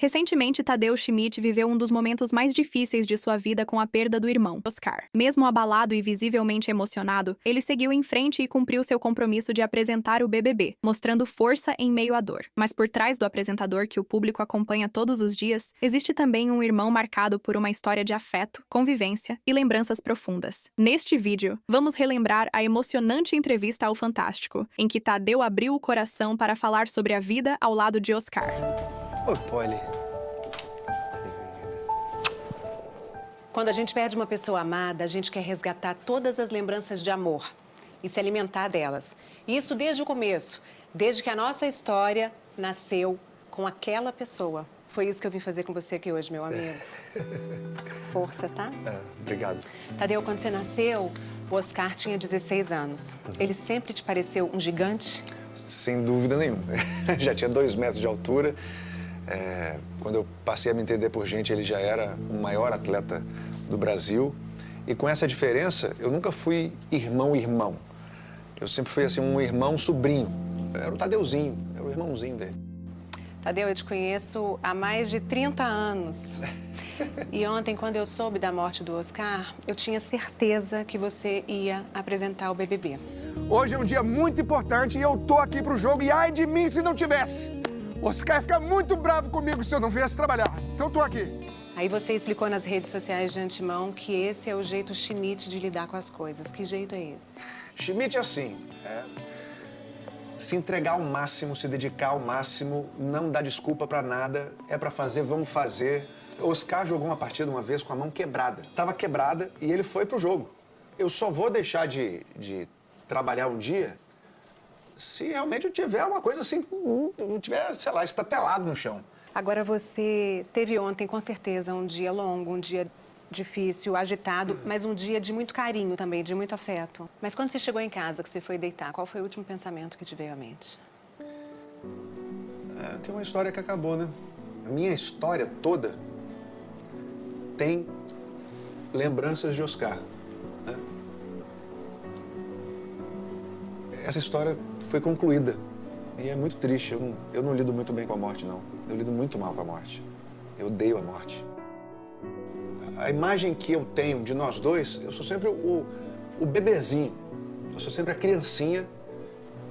Recentemente, Tadeu Schmidt viveu um dos momentos mais difíceis de sua vida com a perda do irmão, Oscar. Mesmo abalado e visivelmente emocionado, ele seguiu em frente e cumpriu seu compromisso de apresentar o BBB, mostrando força em meio à dor. Mas por trás do apresentador que o público acompanha todos os dias, existe também um irmão marcado por uma história de afeto, convivência e lembranças profundas. Neste vídeo, vamos relembrar a emocionante entrevista ao Fantástico, em que Tadeu abriu o coração para falar sobre a vida ao lado de Oscar. Oi, Polly. Quando a gente perde uma pessoa amada, a gente quer resgatar todas as lembranças de amor e se alimentar delas. E isso desde o começo, desde que a nossa história nasceu com aquela pessoa. Foi isso que eu vim fazer com você aqui hoje, meu amigo. Força, tá? Obrigado. Tadeu, quando você nasceu, o Oscar tinha 16 anos. Ele sempre te pareceu um gigante? Sem dúvida nenhuma. Já tinha 2 metros de altura. Quando eu passei a me entender por gente, ele já era o maior atleta do Brasil. E com essa diferença, eu nunca fui irmão-irmão. Eu sempre fui assim, um irmão-sobrinho. Era o Tadeuzinho, era o irmãozinho dele. Tadeu, eu te conheço há mais de 30 anos. E ontem, quando eu soube da morte do Oscar, eu tinha certeza que você ia apresentar o BBB. Hoje é um dia muito importante e eu tô aqui pro jogo e ai de mim se não tivesse. O Oscar ia ficar muito bravo comigo se eu não viesse trabalhar. Então eu tô aqui. Aí você explicou nas redes sociais de antemão que esse é o jeito Schmidt de lidar com as coisas. Que jeito é esse? Schmidt é assim, se entregar ao máximo, se dedicar ao máximo, não dar desculpa pra nada, é pra fazer, vamos fazer. O Oscar jogou uma partida uma vez com a mão quebrada. Tava quebrada e ele foi pro jogo. Eu só vou deixar de trabalhar um dia se realmente eu tiver uma coisa assim, não tiver, sei lá, estatelado no chão. Agora você teve ontem, com certeza, um dia longo, um dia difícil, agitado, mas um dia de muito carinho também, de muito afeto. Mas quando você chegou em casa, que você foi deitar, qual foi o último pensamento que te veio à mente? Que é uma história que acabou, né? A minha história toda tem lembranças de Oscar, né? Essa história foi concluída e é muito triste. Eu não lido muito bem com a morte, não. Eu lido muito mal com a morte. Eu odeio a morte. A imagem que eu tenho de nós dois, eu sou sempre o bebezinho. Eu sou sempre a criancinha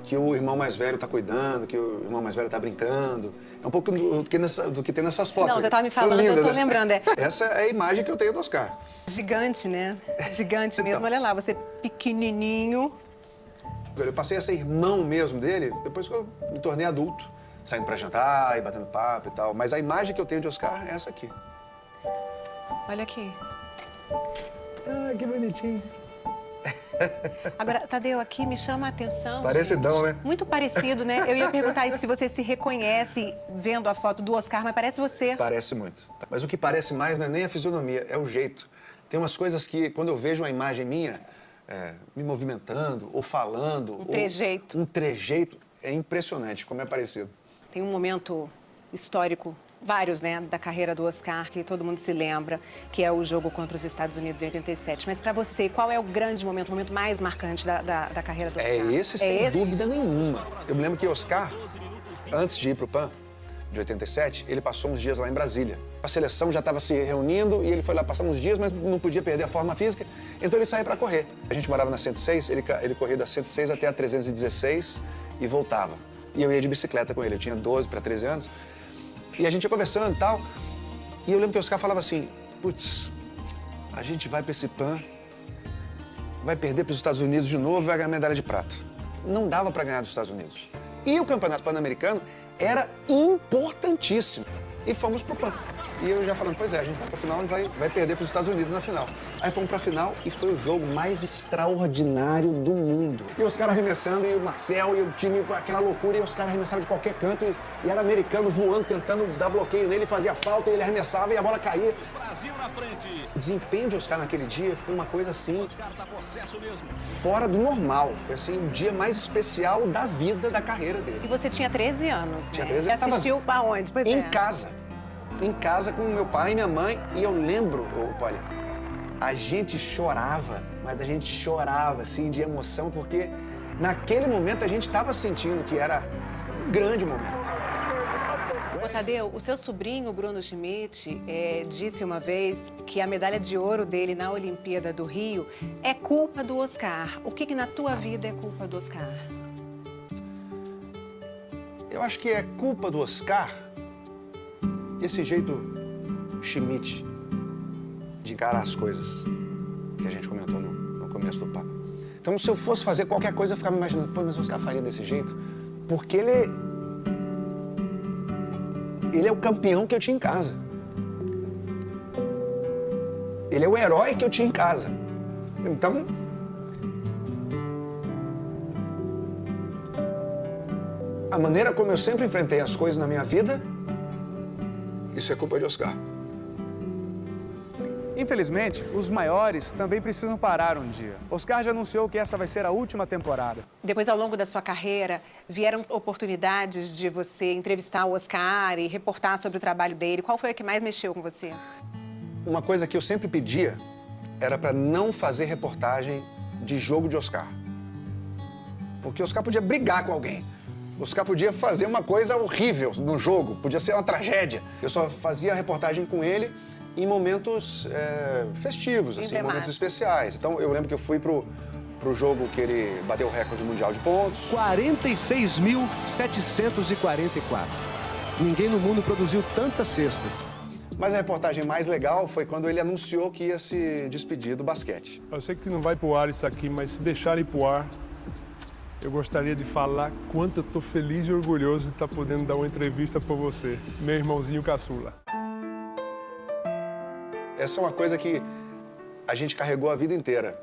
que o irmão mais velho tá cuidando, que o irmão mais velho tá brincando. É um pouco do que tem nessas fotos. Não, você tá me São falando, lindas, eu tô né? lembrando. Essa é a imagem que eu tenho do Oscar. Gigante, né? Gigante mesmo. Então. Olha lá, você pequenininho. Eu passei a ser irmão mesmo dele depois que eu me tornei adulto, saindo pra jantar e batendo papo e tal. Mas a imagem que eu tenho de Oscar é essa aqui. Olha aqui. Ah, que bonitinho. Agora, Tadeu, aqui me chama a atenção. Parecidão, gente. né? Muito parecido, né? Eu ia perguntar isso, se você se reconhece vendo a foto do Oscar, mas parece você. Parece muito. Mas o que parece mais não é nem a fisionomia, é o jeito. Tem umas coisas que, quando eu vejo uma imagem minha, me movimentando ou falando... Um trejeito. Um trejeito, é impressionante como é parecido. Tem um momento histórico, vários, né, da carreira do Oscar, que todo mundo se lembra, que é o jogo contra os Estados Unidos em 87. Mas pra você, qual é o grande momento, o momento mais marcante da carreira do Oscar? É esse, sem dúvida nenhuma. Eu me lembro que Oscar, antes de ir pro PAN, de 87, ele passou uns dias lá em Brasília. A seleção já estava se reunindo e ele foi lá passar uns dias, mas não podia perder a forma física, então ele saiu para correr. A gente morava na 106, ele corria da 106 até a 316 e voltava. E eu ia de bicicleta com ele, eu tinha 12 para 13 anos. E a gente ia conversando e tal. E eu lembro que o Oscar falava assim, putz, a gente vai para esse PAN, vai perder para os Estados Unidos de novo e vai ganhar medalha de prata. Não dava para ganhar dos Estados Unidos. E o Campeonato Pan-Americano era importantíssimo. E fomos pro PAN. E eu já falando, pois é, a gente vai pra final e vai perder pros Estados Unidos na final. Aí fomos pra final e foi o jogo mais extraordinário do mundo. E os caras arremessando, e o Marcel e o time, aquela loucura, e os caras arremessavam de qualquer canto, e era americano voando, tentando dar bloqueio nele, fazia falta, e ele arremessava e a bola caía. Brasil na frente. O desempenho de Oscar naquele dia foi uma coisa assim, Oscar tá possesso mesmo. fora do normal. Foi assim, o dia mais especial da vida, da carreira dele. E você tinha 13 anos, né? Tinha 13 Você anos, tava assistiu aonde? Pois Em casa. Em casa com meu pai e minha mãe. E eu lembro, Polly, a gente chorava, mas a gente chorava, assim, de emoção, porque naquele momento a gente estava sentindo que era um grande momento. Tadeu, o seu sobrinho, Bruno Schmidt, disse uma vez que a medalha de ouro dele na Olimpíada do Rio é culpa do Oscar. O que na tua vida é culpa do Oscar? Eu acho que é culpa do Oscar esse jeito Schmidt de encarar as coisas que a gente comentou no começo do papo. Então, se eu fosse fazer qualquer coisa, eu ficava imaginando, pô, mas o Oscar faria desse jeito? Porque ele é o campeão que eu tinha em casa. Ele é o herói que eu tinha em casa. Então, a maneira como eu sempre enfrentei as coisas na minha vida, isso é culpa de Oscar. Infelizmente, os maiores também precisam parar um dia. Oscar já anunciou que essa vai ser a última temporada. Depois, ao longo da sua carreira, vieram oportunidades de você entrevistar o Oscar e reportar sobre o trabalho dele. Qual foi a que mais mexeu com você? Uma coisa que eu sempre pedia era para não fazer reportagem de jogo de Oscar. Porque o Oscar podia brigar com alguém. O Oscar podia fazer uma coisa horrível no jogo, podia ser uma tragédia. Eu só fazia a reportagem com ele em momentos festivos, assim, momentos especiais. Então, eu lembro que eu fui pro jogo que ele bateu o recorde mundial de pontos. 46.744. Ninguém no mundo produziu tantas cestas. Mas a reportagem mais legal foi quando ele anunciou que ia se despedir do basquete. Eu sei que não vai pro ar isso aqui, mas se deixarem pro ar, eu gostaria de falar quanto eu tô feliz e orgulhoso de estar podendo dar uma entrevista para você, meu irmãozinho caçula. Essa é uma coisa que a gente carregou a vida inteira.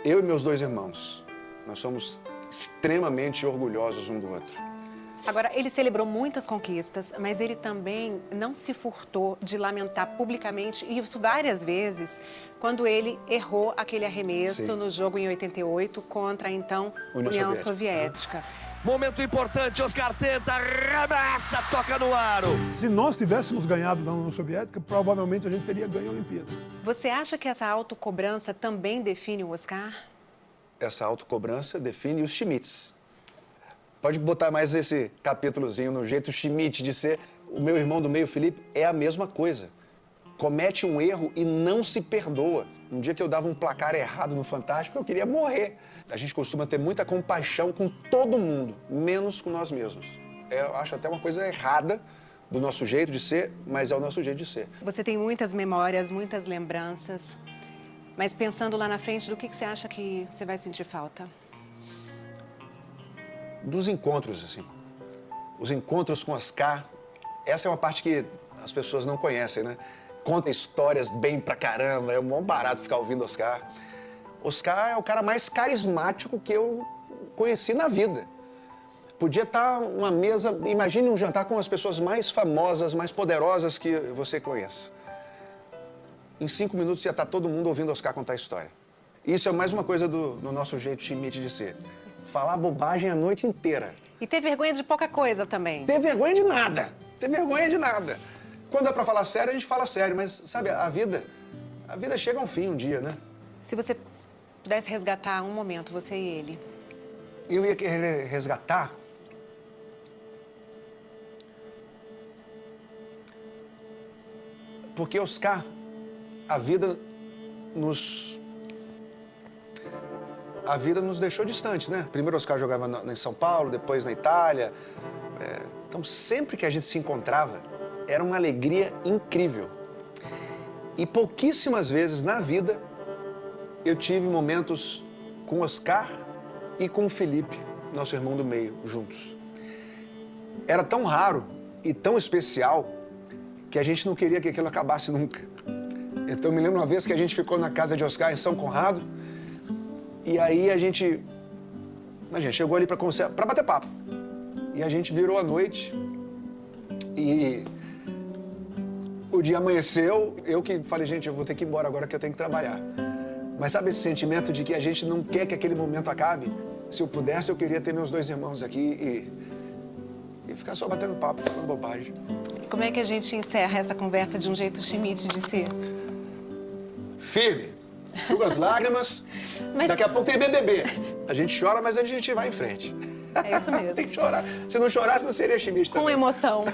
Eu e meus dois irmãos, nós somos extremamente orgulhosos um do outro. Agora, ele celebrou muitas conquistas, mas ele também não se furtou de lamentar publicamente, e isso várias vezes, quando ele errou aquele arremesso no jogo em 88 contra a então União Soviética. Momento importante, Oscar tenta, arremessa, toca no aro. Se nós tivéssemos ganhado na União Soviética, provavelmente a gente teria ganho a Olimpíada. Você acha que essa autocobrança também define o Oscar? Essa autocobrança define os Schmidts. Pode botar mais esse capítulozinho no jeito Schmidt de ser. O meu irmão do meio, Felipe, é a mesma coisa. Comete um erro e não se perdoa. Um dia que eu dava um placar errado no Fantástico, eu queria morrer. A gente costuma ter muita compaixão com todo mundo, menos com nós mesmos. Eu acho até uma coisa errada do nosso jeito de ser, mas é o nosso jeito de ser. Você tem muitas memórias, muitas lembranças, mas pensando lá na frente, do que você acha que você vai sentir falta? Dos encontros, assim. Os encontros com Oscar, essa é uma parte que as pessoas não conhecem, né? Conta histórias bem pra caramba, é um bom barato ficar ouvindo Oscar. Oscar é o cara mais carismático que eu conheci na vida. Podia estar uma mesa, imagine um jantar com as pessoas mais famosas, mais poderosas que você conheça. Em 5 minutos ia estar todo mundo ouvindo Oscar contar a história. Isso é mais uma coisa do nosso jeito Schmidt de ser. Falar bobagem a noite inteira. E ter vergonha de pouca coisa também. Ter vergonha de nada. Ter vergonha de nada. Quando é pra falar sério, a gente fala sério. Mas, sabe, a vida chega a um fim um dia, né? Se você pudesse resgatar um momento, você e ele. Eu ia querer resgatar porque, Oscar, a vida nos deixou distantes, né? Primeiro o Oscar jogava em São Paulo, depois na Itália. Então, sempre que a gente se encontrava, era uma alegria incrível. E pouquíssimas vezes na vida eu tive momentos com o Oscar e com o Felipe, nosso irmão do meio, juntos. Era tão raro e tão especial que a gente não queria que aquilo acabasse nunca. Então, eu me lembro uma vez que a gente ficou na casa de Oscar em São Conrado. E aí a gente chegou ali para bater papo. E a gente virou a noite e o dia amanheceu. Eu que falei, gente, eu vou ter que ir embora agora que eu tenho que trabalhar. Mas sabe esse sentimento de que a gente não quer que aquele momento acabe? Se eu pudesse, eu queria ter meus dois irmãos aqui e ficar só batendo papo, falando bobagem. Como é que a gente encerra essa conversa de um jeito Schmidt de ser? Firme. Enxuga as lágrimas. Daqui a pouco tem BBB. A gente chora, mas a gente vai em frente. É isso mesmo. Tem que chorar. Se não chorasse, não seria Schmidt também. Com emoção.